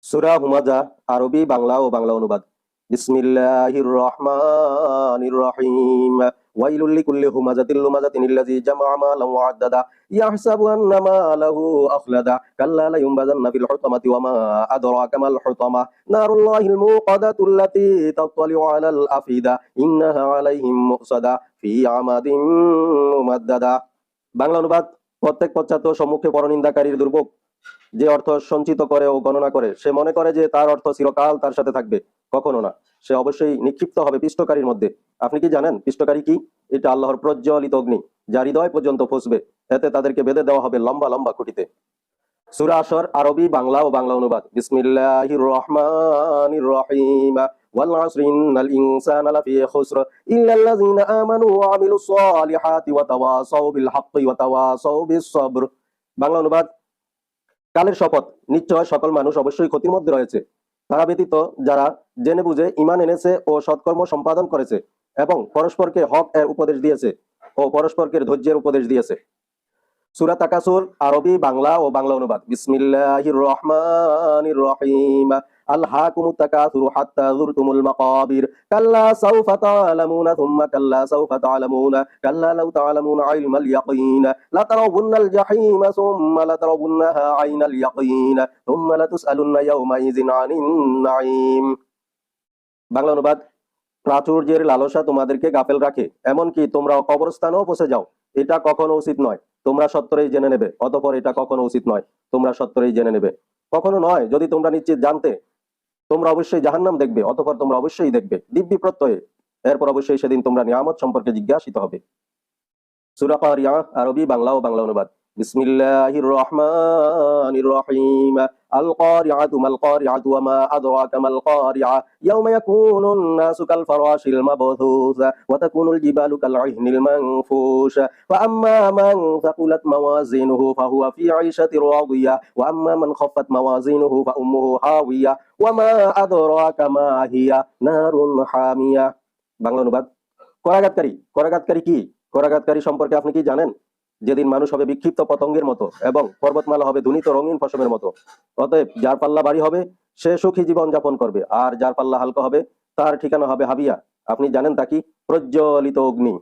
সূরা হুমাযা আরবি বাংলা ও বাংলা অনুবাদ। বিসমিল্লাহির রহমানির রহিম। ওয়াইলুল লিকুল্লি হুমাযাতিল লুমাযাতিন আল্লাযী জামা'a মালান ওয়া আদ্দাদা ইয়াহসাবু আন্না মালাহু আখলাদা কাল্লা লায়ুনবাযান্না ফিল হুতামাতি ওয়া মা আদরাকা মাল হুতামা নারুল্লাহিল মুকাদাতুল লাতী তাত্তালি'ু আলাল আফিদা ইন্নাহা আলাইহিম মুসাদা ফি আমাদিন মুমাদ্দাদা। বাংলা অনুবাদ। প্রত্যেক পশ্চাৎ সম্মুখে পরনিন্দাকারীর দুর্ভোগ যে অর্থ সঞ্চিত করে ও গণনা করে, সে মনে করে যে তার অর্থ চিরকাল তার সাথে থাকবে। কখনো না, সে অবশ্যই নিক্ষিপ্ত হবে পিষ্টকারীর মধ্যে। আপনি কি জানেন পিষ্টকারী কি? এটা আল্লাহর প্রজ্বলিত অগ্নি, যা হৃদয় পর্যন্ত পৌঁছবে। এতে তাদেরকে বেঁধে দেওয়া হবে লম্বা লম্বা খুঁটিতে। সূরা আসর আরবি বাংলা ও বাংলা অনুবাদ। বিসমিল্লাহির রহমানির রহিম। ওয়াল আসরি ইন্নাল ইনসানা লাফি খুসর ইল্লাল্লাযীনা আমানু ওয়া আমিলুস সালিহাতি ওয়া তাওয়াসাউ বিল হাক্কি ওয়া তাওয়াসাউ বিস সবর। বাংলা অনুবাদ। কালের শপথ, নিশ্চয় সকল মানুষ অবশ্যই ক্ষতির মধ্যে রয়েছে, তারা ব্যতীত যারা জেনে বুঝে ঈমান এনেছে ও সৎকর্ম সম্পাদন করেছে এবং পরস্পরকে হক এর উপদেশ দিয়েছে ও পরস্পরকে ধৈর্যের উপদেশ দিয়েছে। সূরা তাকাসুর আরবি বাংলা ও বাংলা অনুবাদ। বিসমিল্লাহির রহমানির রহিম। আলহাকুমুত তাকাসুরু হাত্তা যুরতুমুল মাকাবির কাল্লা সাউফা তা'লামুনা থুম্মা কাল্লা সাউফা তা'লামুনা কাল্লা লাউ তা'লামুনা ইলমাল ইয়াকিন লাতারাউন্নাল জাহিমা সুম্মা লাতারাউন্নাহা আইনাল ইয়াকিন থুম্মা লাতুসআলুন্না ইয়াওমাইযিন আনিন নাঈম। বাংলা অনুবাদ। প্রাচুর্যের লালসা তোমাদেরকে গাফেল রাখে, এমনকি তোমরা কবরস্থানেও পৌঁছে যাও। এটা কখনো উচিত নয়, তোমরা সত্তরেই জেনে নেবে। অতঃপর এটা কখনো উচিত নয়, তোমরা সত্তরেই জেনে নেবে। কখনো নয়, যদি তোমরা নিশ্চিত জানতে, তোমরা অবশ্যই জাহান্নাম দেখবে। অতঃপর তোমরা অবশ্যই দেখবে দিব্যি প্রত্যয়ে। এরপর অবশ্যই সেদিন তোমরা নিয়ামত সম্পর্কে জিজ্ঞাসিত হবে। সূরা কারিয়া আরবি বাংলা ও বাংলা অনুবাদ। বিসমিল্লাহির রহমানির রহিম। আল কারিআতু মাল কারিআতু ওয়া মা আদরাকা মাল কারিআ ইয়াওমা ইয়াকুনুন নাসু কাল ফারাশিল মাবথুস ওয়া তাকুনুল জিবালু কাল ইহনিল মানফুশ ওয়া আম্মা মান সাকুলাত মাওয়াজিনুহু ফাহুয়া ফি 'আইশাতির রাদিয়াহ ওয়া আম্মা মান খাফফাত মাওয়াজিনুহু ফা উম্মুহু হাওিয়া ওয়া মা আদরাকা মা হিয়া নারুন হামিয়া। বাংলা অনুবাদ। করাঘাতকারী। করাঘাতকারী কি? করাঘাতকারী সম্পর্কে আপনি কি জানেন? যেদিন মানুষ হবে বিক্ষিপ্ত পতঙ্গের মতো এবং পর্বতমালা হবে ধুনিত রঙিন ফসমের মতো। অতএব যার পাল্লা ভারী হবে সে সুখী জীবন যাপন করবে, আর যার পাল্লা হালকা হবে তার ঠিকানা হবে হাবিয়া। আপনি জানেন তা কি? প্রজ্বলিত অগ্নি।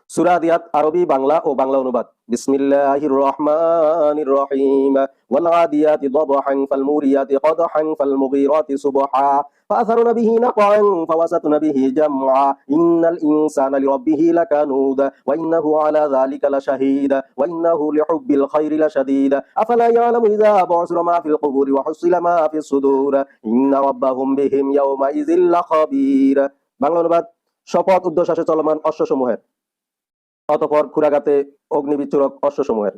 সূরা আদিয়াত আরবি বাংলা ও বাংলা অনুবাদ। বিসমিল্লাহির রহমানির রহিম। ওয়াল আদিয়াতি দবহান ফাল মুরিয়াতি কদহান ফাল মুগীরাতি সুবহা ফাআসারনা বিহি নাকআন ফাওয়াসাতনা বিহি জামআ ইন্নাল ইনসানা লিরাব্বিহি লাকানুদ ওয়া ইন্নাহু আলা যালিকা লাশাহিদ ওয়া ইন্নাহু লিহুব্বিল খায়রি লাশাদীদ আফালা ইয়ালামু ইযা বু'সিরা মা ফিল কুবুরি ওয়া হুসিলা মা ফিস সুদুর ইন্না রাব্বাহুম বিহিম ইয়াওমা ইযিল লাখাবীর। বাংলা অনুবাদ। শপথ উর্ধ্বশ্বাসে চলমান অশ্বসমূহের, অতঃপর ক্ষুরাঘাতে অগ্নিবিচ্ছুরক অশ্বসমূহের,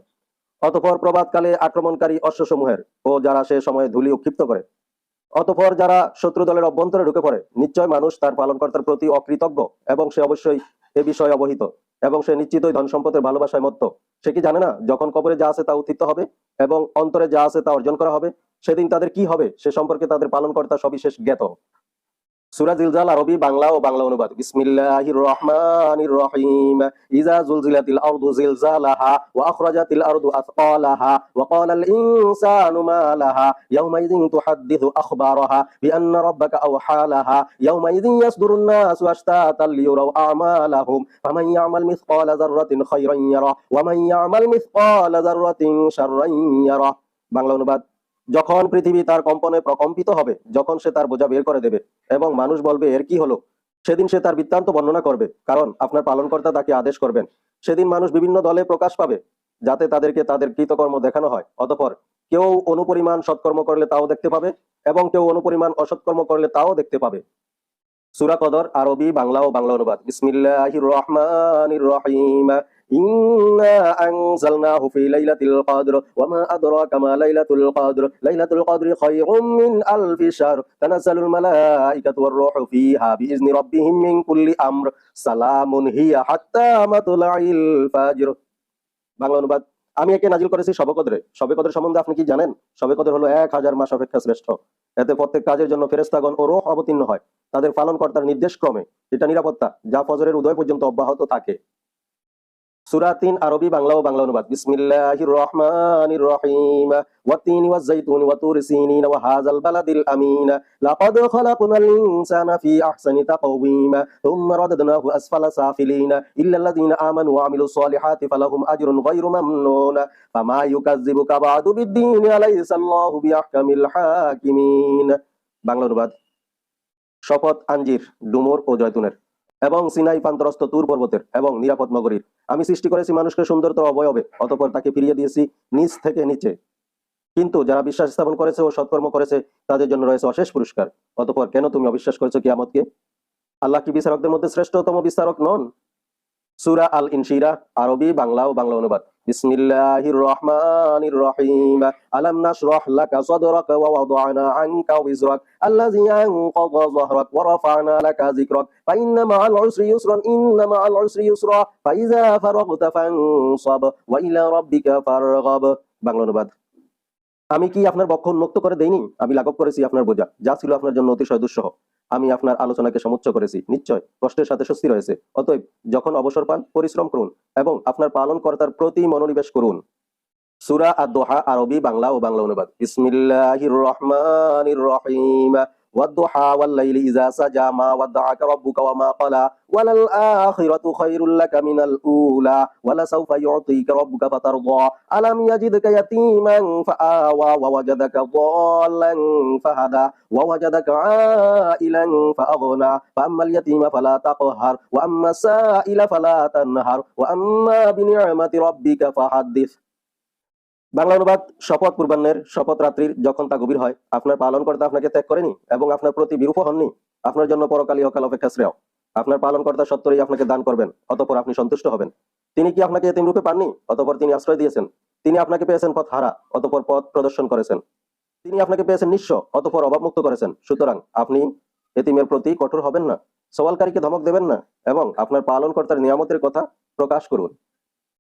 অতঃপর প্রভাতকালে আক্রমণকারী অশ্বসমূহের ও যারা সে সময়ে ধূলি উৎক্ষিপ্ত করে, অতঃপর যারা শত্রু দলের অভ্যন্তরে ঢুকে পড়ে। নিশ্চয় মানুষ তার পালনকর্তার প্রতি অকৃতজ্ঞ এবং সে অবশ্যই এ বিষয়ে অবহিত এবং সে নিশ্চিতই ধন সম্পদের ভালোবাসায় মত্ত। সে কি জানে না যখন কবরে যা আছে তা উত্থিত হবে এবং অন্তরে যা আছে তা অর্জন করা হবে, সেদিন তাদের কি হবে সে সম্পর্কে তাদের পালনকর্তা সবিশেষ জ্ঞাত। সূরা জিলজাল আরবি বাংলা ও বাংলা অনুবাদ। বিসমিল্লাহির রহমানির রহিম। ইযা জুলজিলাতিল আরদু জিলজালাহা ওয়া আখরাজাতিল আরদু আথকালাহা ওয়া ক্বালাল ইনসানু মা লাহা ইয়াওমাইযিন তুহাদ্দিথু আখবারাহা বিআন্না রাব্বাকা আওহা লাহা ইয়াওমাইযিন ইয়াসদুরুন নাসু আশতাতান লিয়ুরাউ আমালাহুম ফামান ইয়া'মাল মিসকালা যাররাতিন খায়রান ইয়ারা ওয়া মান ইয়া'মাল মিসকালা যাররাতিন শাররান ইয়ারা। বাংলা অনুবাদ। যখন পৃথিবী তার কম্পনে প্রকম্পিত হবে, যখন সে তার বোঝা বের করে দেবে এবং মানুষ বলবে এর কি হলো, সেদিন সে তার বৃত্তান্ত বর্ণনা করবে, কারণ আপনার পালনকর্তা তাকে আদেশ করবেন। সেদিন মানুষ বিভিন্ন দলে প্রকাশ পাবে, যাতে তাদেরকে তাদের কৃতকর্ম দেখানো হয়। অতঃপর কেউ অনুপরিমাণ সৎকর্ম করলে তাও দেখতে পাবে এবং কেউ অনুপরিমাণ অসৎকর্ম করলে তাও দেখতে পাবে। সূরা কদর আরবি বাংলা ও বাংলা অনুবাদ। বিসমিল্লাহির রহমানির রহিম। ইন্না আনজালনাহু ফি লাইলাতিল কদর ওয়া মা আদরাকা মা লাইলাতুল কদর লাইলাতুল কদরি খায়রুম মিন আলফি শাহর তানাজ্জালুল মালাইকাতু ওয়ার রূহু ফিহা বিইজনি রাব্বিহিম মিন কুল্লি আমর সালামুন হিয়া হাত্তা মাতলাইল ফাজর। বাংলা অনুবাদ। আমি একে নাজিল করেছি শবে কদরে। শবে কদর সম্বন্ধে আপনি কি জানেন? শবে কদর হলো 1000 মাস অপেক্ষা শ্রেষ্ঠ। এতে প্রত্যেক কাজের জন্য ফেরেশতাগণ ও রূহ অবতীর্ণ হয় তাদের পালনকর্তার নির্দেশ ক্রমে। এটা নিরাপত্তা যা ফজরের উদয় পর্যন্ত অব্যাহত থাকে। সূরা ৩ আরবি বাংলা ও বাংলা অনুবাদ। বিসমিল্লাহির রহমানির রহিম। ওয়াত-তিনি ওয়াজ-যাইতুনি ওয়া তুরি সিনিন ওয়া হাযাল বালাদিল আমিন। লাকাদ খালাকনাল ইনসানা ফি আহসানি তাকওয়িম। থুম্মা রাদাদনাহু আসফালা সাফিলিন। ইল্লাল্লাযীনা আমানু ওয়া আমিলুস সলিহাতি ফালাহুম আজরুন গায়রু মামনুন। ফামা ইউকাযযিবুকা বা'দু বিদ-দীন আলাইসাল্লাহু বিআহকামিল হাকিমিন। বাংলা অনুবাদ। শপথ আঞ্জির, ডুমুর ও জয়তুনের এবং সিনাই প্রান্তরস্থ তুর পর্বতের এবং নিরাপদ নগরীর। আমি সৃষ্টি করেছি মানুষকে সুন্দরতর অবয়বে, অতঃপর তাকে ফিরিয়ে দিয়েছি নিচ থেকে নিচে। কিন্তু যারা বিশ্বাস স্থাপন করেছে ও সৎকর্ম করেছে তাদের জন্য রয়েছে অশেষ পুরস্কার। অতঃপর কেন তুমি অবিশ্বাস করেছো কিয়ামতকে? আল্লাহ কি বিচারকদের মধ্যে শ্রেষ্ঠতম বিচারক নন? সূরা আল ইনশিরাহ আরবি বাংলা ও বাংলা অনুবাদ। বিসমিল্লাহির রহমানির রহিম। আলাম নাশরাহ লাকা সাদরাকা ওয়া ওয়াদা'না আনকা ওয়িজরাক আল্লাযী আনকাযা যাহরাক ওয়া রাফা'না লাকা যিকরাক ফাইন্না মা'আল উসরি ইউসরান ইন্না মা'আল উসরি ইউসরা ফাইযা ফারাগতা ফানসাব ওয়া ইলা রাব্বিকা ফারগাব। বাংলা অনুবাদ। আমি কি আপনার বক্ষ উন্মুক্ত করে দেইনি? আমি লাঘব করেছি আপনার বোঝা, যা ছিল আপনার জন্য অতিশয় দুঃসহ। আমি আপনার আলোচনাকে সমুচ্চ করেছি, নিশ্চয় কষ্টের সাথে স্বস্তি রয়েছে। অতএব যখন অবসর পান পরিশ্রম করুন এবং আপনার পালনকর্তার প্রতি মনোনিবেশ করুন। সূরা আদ-দোহা আরবি বাংলা ও বাংলা অনুবাদ। বিসমিল্লাহির রহমানির রহিম। ওয়াদ-দোহা ওয়াল-লাইলি ইযা সাজা মা ওয়াদ্দাআকা রাব্বুকা ওয়া মা ক্বালা ওয়ালাল আখিরাতু খায়রুল লাকা মিনাল উলা ওয়ালাসাউফা ইউ'তিকা রাব্বুকা ফাতারদা আলাম ইয়াজিদকা ইয়াতীমান ফাআওয়া ওয়া ওয়াজাদাকা দাল্লান ফাহাদা ওয়া ওয়াজাদাকা আইলান ফাআগনা ফাআম্মাল ইয়াতীমা ফালা তাকহার ওয়া আম্মাস সাইলা ফালা তানহার ওয়া আম্মা বিনি'মাতি রাব্বিকা ফাহাদ্দিস। বাংলা অনুবাদ। শপথ পূর্বাহ্নের, শপথ রাত্রির, যখন তা গভীর হয়। আপনার পালনকর্তা আপনাকে ত্যাগ করেনি এবং আপনার প্রতি বিরূপ হননি। আপনার জন্য পরকাল ইহকাল অপেক্ষা শ্রেয়। আপনার পালনকর্তা সত্তরই আপনাকে দান করবেন, অতঃপর আপনি সন্তুষ্ট হবেন। তিনি কি আপনাকে এতিম রূপে পাননি? অতঃপর তিনি আশ্রয় দিয়েছেন। তিনি আপনাকে পেয়েছেন পথ হারা, অতঃপর পথ প্রদর্শন করেছেন। তিনি আপনাকে পেয়েছেন নিঃস্ব, অতঃপর অভাবমুক্ত করেছেন। সুতরাং আপনি এতিমের প্রতি কঠোর হবেন না, সওয়ালকারীকে ধমক দেবেন না এবং আপনার পালনকর্তার নিয়ামতের কথা প্রকাশ করুন।